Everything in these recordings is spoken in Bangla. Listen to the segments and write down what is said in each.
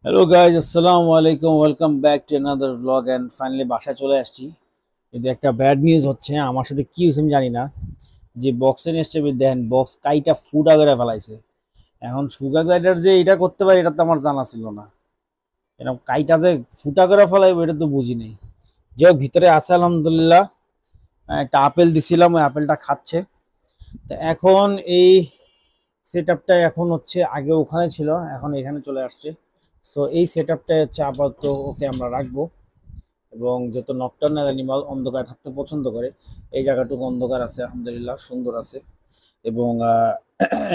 হ্যালো গাইজ, আসসালামু আলাইকুম। Welcome back to another blog. And finally বাসায় চলে আসছি। কিন্তু একটা ব্যাড নিউজ হচ্ছে, আমার সাথে কি হয়েছে আমি জানি না। যে বক্সে নিয়ে এসছে দেখেন, বক্স কাইটা ফুটা করে ফেলাইছে। এখন সুগা গ্লাইডার যে এটা করতে পারে এটা তো আমার জানা ছিল না। এরকম কাইটা যে ফুটা করে ফেলাইবো এটা তো বুঝি নাই। যে হোক, ভিতরে আছে আলহামদুলিল্লাহ। একটা আপেল দিছিলাম, ওই আপেলটা খাচ্ছে। তো এখন এই সেট আপটা এখন হচ্ছে, আগে ওখানে ছিল এখন এখানে চলে আসছে। সো এই সেট আপটা হচ্ছে আপাতত ওকে আমরা রাখবো। এবং যেহেতু নকটার্নাল অ্যানিমাল অন্ধকার থাকতে পছন্দ করে, এই জায়গাটুকু অন্ধকার আছে আলহামদুলিল্লাহ, সুন্দর আছে। এবং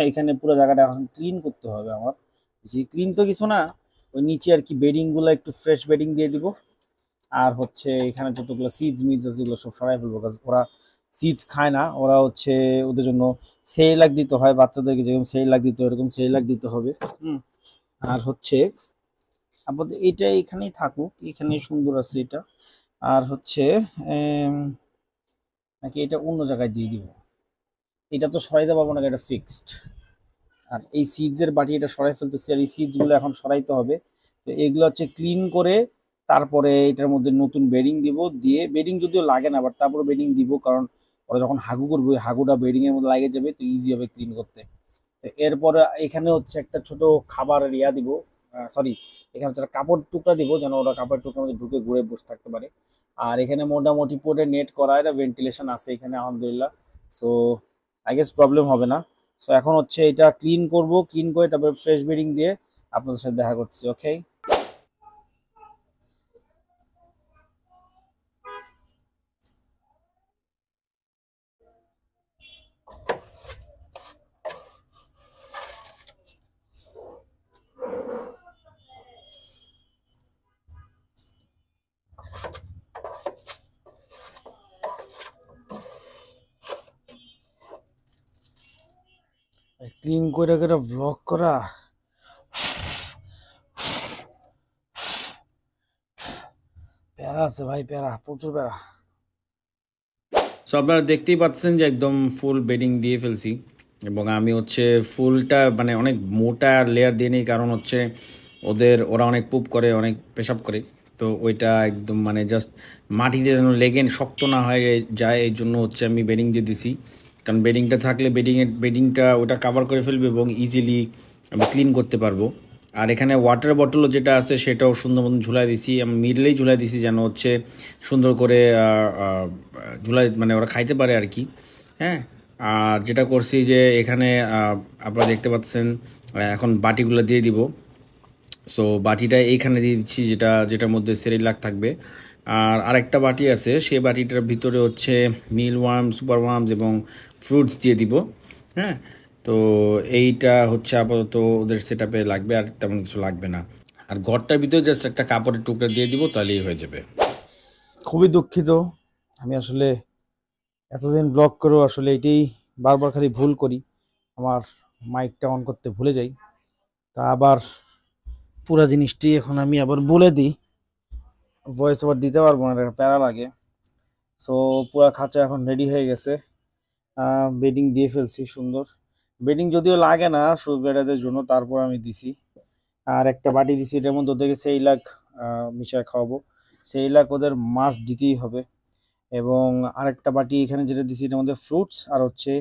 এখানে পুরো জায়গাটা এখন ক্লিন করতে হবে আমার। বেশি ক্লিন তো কিছু না, ওই নিচে আর কি বেডিং গুলো একটু ফ্রেশ বেডিং দিয়ে দিব। আর হচ্ছে এখানে যতগুলো সিডস মিডস আছে এগুলো সব সরাই ফেলবো, কারণ ওরা সিডস খায় না। ওরা হচ্ছে ওদের জন্য সেরিলাক দিতে হয়, বাচ্চাদেরকে যেরকম সেরিলাক দিতে হয় এরকম সেরিলাক দিতে হবে। হুম। আর হচ্ছে আপাতত এটা এখানেই থাকুক, এখানেই সুন্দর আছে এটা। আর হচ্ছে এম, নাকি এটা অন্য জায়গায় দিয়ে দিব, এটা তো সরাইতে পারবো না, এটা ফিক্সড। আর এই সিডস এর বাটি এটা সরাই ফেলতেছি, আর এই সিডস গুলো এখন সরাইতে হবে। তো এগুলো হচ্ছে ক্লিন করে তারপরে এটার মধ্যে নতুন বেডিং দিব। দিয়ে বেডিং যদিও লাগে না, বাট তারপরে বেডিং দিব, কারণ ওরা যখন হাগু করবে ওই হাগুটা বেডিং এর মধ্যে লাগে যাবে, তো ইজি হবে ক্লিন করতে। তো এরপরে এখানে হচ্ছে একটা ছোট খাবারের ইয়া দিব, সরি, এখানে হচ্ছে একটা কাপড় টুকরা দিব যেন ওরা কাপড় টুকরার মধ্যে ঢুকে ঘুরে বসে থাকতে পারে। আর এখানে মোটামুটি পুরো নেট করা, এটা ভেন্টিলেশন আছে এখানে আলহামদুলিল্লাহ। সো আই গেস প্রবলেম হবে না। সো এখন হচ্ছে এটা ক্লিন করব, ক্লিন করে তারপরে ফ্রেশ বেডিং দিয়ে আপনাদের সাথে দেখা করছি। ওকে। ক্লিন করে করে ভ্লগ করা প্যারা আছে ভাই, প্যারা, প্রচুর প্যারা। সো আপনারা দেখতেই পাচ্ছেন যে একদম ফুল বেডিং দিয়ে ফেলছি। এবং আমি হচ্ছে ফুলটা মানে অনেক মোটা লেয়ার দিয়ে নিই, কারণ হচ্ছে ওরা অনেক পুপ করে, অনেক পেশাব করে। তো ওইটা একদম মানে জাস্ট মাটিতে যেন লেগে শক্ত না হয়ে যায়, এই জন্য হচ্ছে আমি বেডিং দিয়ে দিছি। কারণ বেডিংটা থাকলে বেডিংটা ওটা কাভার করে ফেলবে এবং ইজিলি আমি ক্লিন করতে পারবো। আর এখানে ওয়াটার বটলও যেটা আছে সেটাও সুন্দর মতন ঝুলাই দিছি, আমি মিডলেই ঝুলাই দিছি যেন হচ্ছে সুন্দর করে ঝুলাই মানে ওরা খাইতে পারে আর কি। হ্যাঁ। আর যেটা করছি যে এখানে আপনারা দেখতে পাচ্ছেন, এখন বাটিগুলো দিয়ে দিব। সো বাটিটা এইখানে দিয়ে দিচ্ছি, যেটার মধ্যে সেরিলাক থাকবে। আর আরেকটা বাটি আছে, সেই বাটিটার ভিতরে হচ্ছে মিল ওয়ার্ম, সুপার ওয়ার্মস এবং ফ্রুটস দিয়ে দিব। হ্যাঁ। তো এইটা হচ্ছে আপাতত ওদের সেট আপে লাগবে, আর তেমন কিছু লাগবে না। আর ঘরটার ভিতরে জাস্ট একটা কাপড়ের টুকরা দিয়ে দিব, তাহলেই হয়ে যাবে। খুবই দুঃখিত, আমি আসলে এতদিন ব্লগ করেও আসলে এটাই বারবার খালি ভুল করি। আমার মাইকটা অন করতে ভুলে যাই, তা আবার পুরা জিনিসটি এখন আমি আবার বলে দিই। ভয়েস ওভার দিতে পারবো না, এটা প্যারা লাগে। সো পুরা খাঁচা এখন রেডি হয়ে গেছে। বেডিং দিয়ে ফেলছি সুন্দর। বেডিং যদিও লাগে না সুগারের জন্য, তারপর আমি দিছি। আর একটা বাটি দিছি, এটার মধ্যে ওদেরকে সেই লাখ মিশায় খাওয়াবো। সেই লাখ ওদের মাছ দিতেই হবে। এবং আরেকটা বাটি এখানে যেটা দিছি এটার মধ্যে ফ্রুটস আর হচ্ছে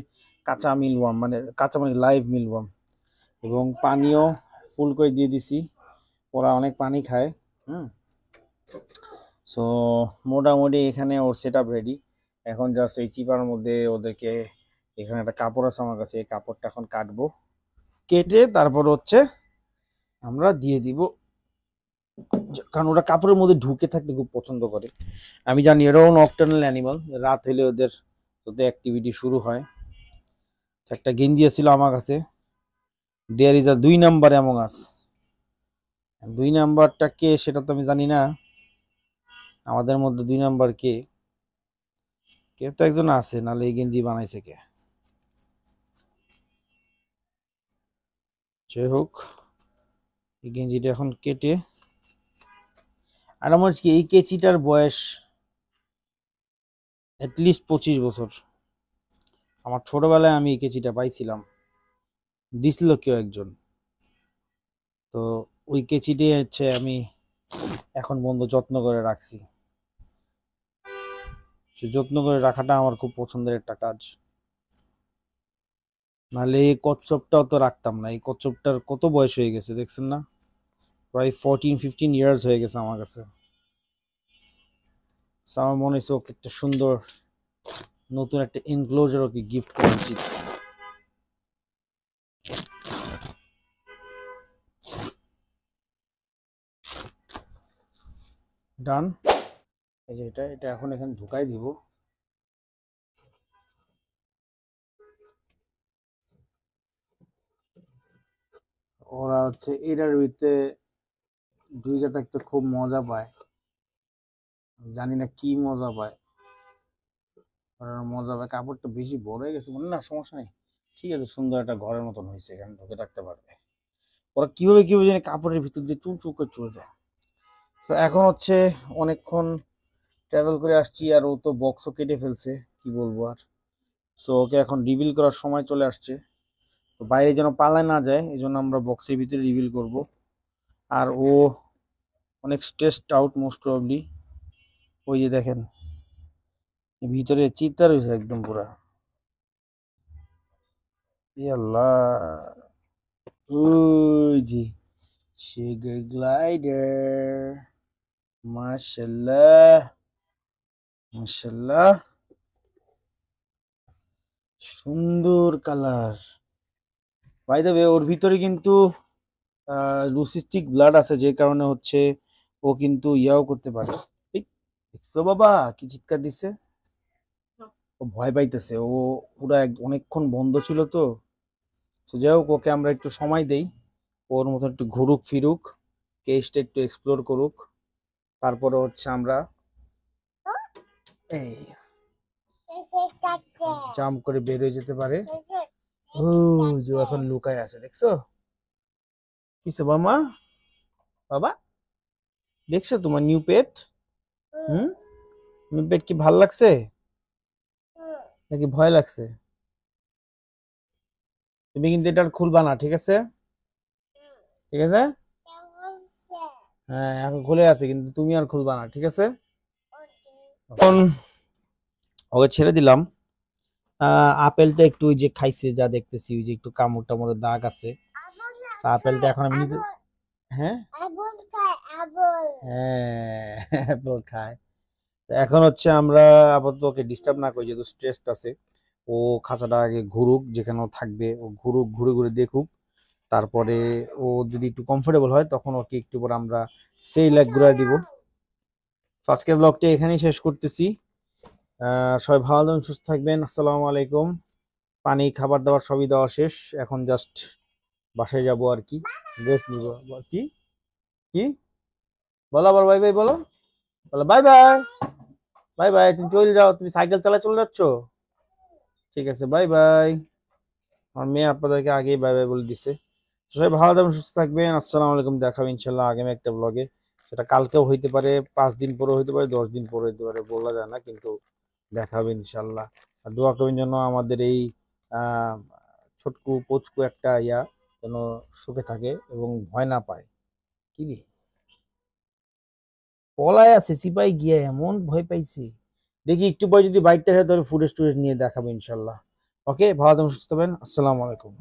কাঁচা মিলওয়ার্ম, মানে কাঁচা মানে লাইভ মিলওয়ার্ম। এবং পানিও ফুল করে দিয়ে দিছি, ওরা অনেক পানি খায়। হুম। সো মোটামুটি এখানে ওর সেট আপ রেডি। এখন জাস্ট এই চিপার মধ্যে ওদেরকে, এখানে একটা কাপড় আছে আমার কাছে, এই কাপড়টা এখন কাটবো, কেটে তারপর হচ্ছে আমরা দিয়ে দিব। কারণ ওরা কাপড়ের মধ্যে ঢুকে থাকতে খুব পছন্দ করে। আমি জানি এরাও নকটার্নাল অ্যানিমাল, রাত হলে ওদের ওদের অ্যাক্টিভিটি শুরু হয়। একটা গেঞ্জি ছিল আমার কাছে, there is a 2 number among us. 2 নাম্বারটা কে সেটা তো আমি জানি না, আমাদের মধ্যে 2 নাম্বার কে, কে তো একজন আছে, নাহলে এই গেঞ্জি বানাইছে কে। যাই হোক, এই গেঞ্জিটা এখন কেটে, আর আমার কি এই কেচিটার বয়স অ্যাটলিস্ট 25 বছর। আমার ছোটবেলায় আমি এই কেচিটা পাইছিলাম, দিছিল কেউ একজন। তো ওই কেচিটি হচ্ছে আমি এখন পর্যন্ত যত্ন করে রাখছি। সে যত্ন করে রাখাটা আমার খুব পছন্দের একটা কাজ। নাহলে এই কচ্ছপটাও তো রাখতাম না। এই কচ্ছপটার কত বয়স হয়ে গেছে দেখছেন না, প্রায় 14-15 ইয়ার্স হয়ে গেছে আমার কাছে। আমার মনে হচ্ছে ওকে একটা সুন্দর নতুন একটা এনক্লোজার ওকে গিফট করা উচিত। ডান। এই যে এটা এখন এখানে ঢুকাই দিব। ওরা হচ্ছে এটার ভিতরে ঢুকে থাকতে খুব মজা পায়, জানি না কি মজা পায়। ওরা মজা পায়। কাপড়টা বেশি বড় হয়ে গেছে মনে, না সমস্যা নেই, ঠিক আছে, সুন্দর একটা ঘরের মতন হয়েছে, এখানে ঢুকে থাকতে পারবে। ওরা কিভাবে জানি কাপড়ের ভিতর দিয়ে চুল চুল করে চলে যায়। তো এখন হচ্ছে অনেকক্ষণ ট্রাভেল করে আসছি, আর ও তো বক্সও কেটে ফেলছে, কি বলবো আর। সো ওকে এখন রিভিল করার সময় চলে আসছে। তো বাইরে যেন পালায় না যায়, এই জন্য আমরা বক্সের ভিতরে রিভিল করব। আর ও অনেক স্ট্রেসড আউট মোস্ট প্রবাবলি। ওই যে দেখেন ভিতরে চিৎকার হয়েছে একদম পুরা। আল্লাহ, ওই যে সুগার গ্লাইডার, মাশাল্লাহ মাশাল্লাহ, সুন্দর কালার। বাই দ্য ওয়ে, ওর ভিতরে কিন্তু লুসিস্টিক ব্লাড আছে, যে কারণে হচ্ছে ও কিন্তু ইয়াও করতে পারে। দেখছো বাবা কি চিৎকার দিছে, ও ভয় পাইতেছে। ও পুরা অনেকক্ষণ বন্ধ ছিল তো। যাই হোক, ওকে আমরা একটু সময় দেই, ওর মতো একটু ঘুরুক ফিরুক, কেসটা একটু এক্সপ্লোর করুক, তারপরে হচ্ছে আমরা এই জাম্প করে বের হয়ে যেতে পারে। ও যে এখন লুকায় আছে, দেখছো কিসে মামা, বাবা দেখছো তোমার নিউ পেট? নিউ পেট কি ভাল লাগছে নাকি ভয় লাগছে? তুমি কিন্তু এটা আর খুলবা না, ঠিক আছে? ঠিক আছে, হ্যাঁ এখন খুলে আছে, কিন্তু তুমি আর খুলবা না, ঠিক আছে? এখন ওকে ছেড়ে দিলাম। আপেলটা একটু ওই যে খাইছে, যা দেখতেছি ওই যে একটু কামড় টামড়ের দাগ আছে। আপেলটা এখন আমি নিজে, হ্যাঁ হ্যাঁ অ্যাপল খায়। এখন হচ্ছে আমরা আপাতত ওকে ডিস্টার্ব না করি, যেহেতু স্ট্রেসড আছে। ও খাঁচাটা আগে ঘুরুক, যেখানে ও থাকবে ও ঘুরুক, ঘুরে ঘুরে দেখুক, তারপরে ও যদি একটু কমফোর্টেবল হয় তখন ওকে একটু পরে আমরা সেই লেগ ঘুরাই দিব। আজকের ব্লগটা এখানেই শেষ করতেছি। সবাই ভালো থাকবেন, সুস্থ থাকবেন। আসসালামু আলাইকুম। পানি খাবার দাবার সবই দেওয়া শেষ, এখন জাস্ট বাসায় যাব আর কি, রেস্ট নিব। কি কি বলো আবার, বাই বাই বলো, বলো বাই বাই। বাই বাই, তুমি চলে যাও, তুমি সাইকেল চালা চলে যাচ্ছ, ঠিক আছে বাই বাই। আমার মেয়ে আপনাদেরকে আগেই বাই বাই বলে দিছে। সবাই ভালো থাকবেন, সুস্থ থাকবেন। আসসালামু আলাইকুম। দেখাবো ইনশাল্লাহ আগামী একটা ব্লগে, সেটা কালকেও হইতে পারে, 5 দিন পরে হইতে পারে, 10 দিন পরে হইতে পারে, বলা যায় না, কিন্তু দেখা হবে ইনশাল্লাহ। আর দোয়া করবেন যেন আমাদের এই আহ ছোটকু পচকু একটা ইয়া যেন সুখে থাকে এবং ভয় না পায়। কি রে, পলায় আছে সিপাই গিয়ে এমন ভয় পাইছে। দেখি একটু পরে যদি বাইকটা হয় তাহলে ফুটেজ টুটেজ নিয়ে দেখাবো ইনশাল্লাহ। ওকে, ভালো থাকবেন, সুস্থ থাকবেন। আসসালামু আলাইকুম।